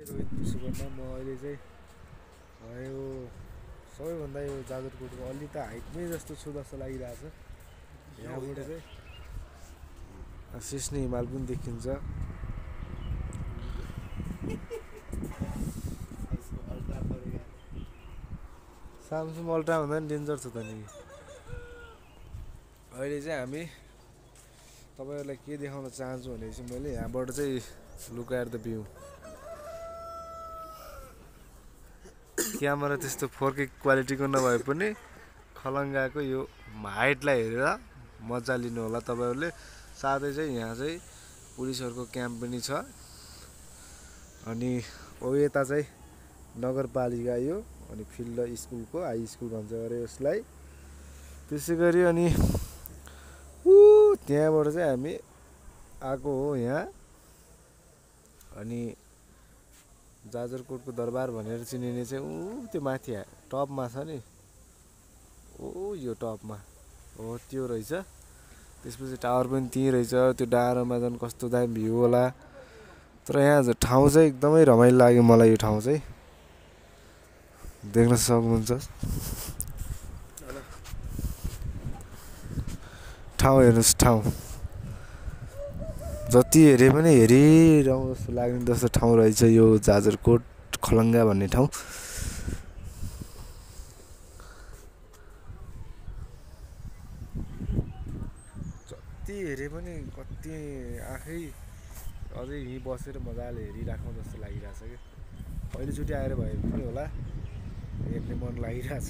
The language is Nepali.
रोहित विश्वकर्मा म अहिले चाहिँ यो सबैभन्दा यो जाजरकोटको अलि त हाइटमै जस्तो छु जस्तो लागिरहेछ। यहाँबाट चाहिँ सिस्ने हिमाल पनि देखिन्छ। सामसुङ अल्ट्रा भन्दा पनि डेन्जर छ त नि। अहिले चाहिँ हामी तपाईँहरूलाई के देखाउन चाहन्छु भनेपछि मैले यहाँबाट चाहिँ look at the view. Camera त्यस्तो 4K क्वालिटीको नभए पनि खलङ्गाको यो हाइटलाई हेरेर मजा लिनु होला तपाईँहरूले। साथै चाहिँ यहाँ चाहिँ पुलिसहरूको क्याम्प पनि छ। अनि यता चाहिँ नगरपालिका यो अनि फिल्ड स्कुलको हाई स्कुल भन्छ अरे यसलाई। त्यसै गरी अनि त्यहाँबाट चाहिँ हामी आएको हो यहाँ। अनि जाजरकोटको दरबार भनेर चिनिने चाहिँ त्यो माथि टपमा छ नि। यो टपमा हो त्यो रहेछ। त्यसपछि टावर पनि त्यहीँ रहेछ। त्यो डाँडोमा झन् कस्तो दामी भ्यू होला। तर यहाँ ठाउँ चाहिँ एकदमै रमाइलो लाग्यो मलाई। यो ठाउँ चाहिँ देख्न सक्नुहुन्छ। ठाउँ हेर्नुहोस्, ठाउँ जति हेरे पनि हेरिरहँ जस्तो लाग्ने जस्तो ठाउँ रहेछ यो जाजरकोट खलङ्गा भन्ने ठाउँ। जति हेरे पनि कति आँखै अझै यहीँ बसेर मजाले हेरिराखौँ जस्तो लागिरहेछ क्या। पहिलोचोटि आएर भए पनि होला हेर्ने मन लागिरहेछ।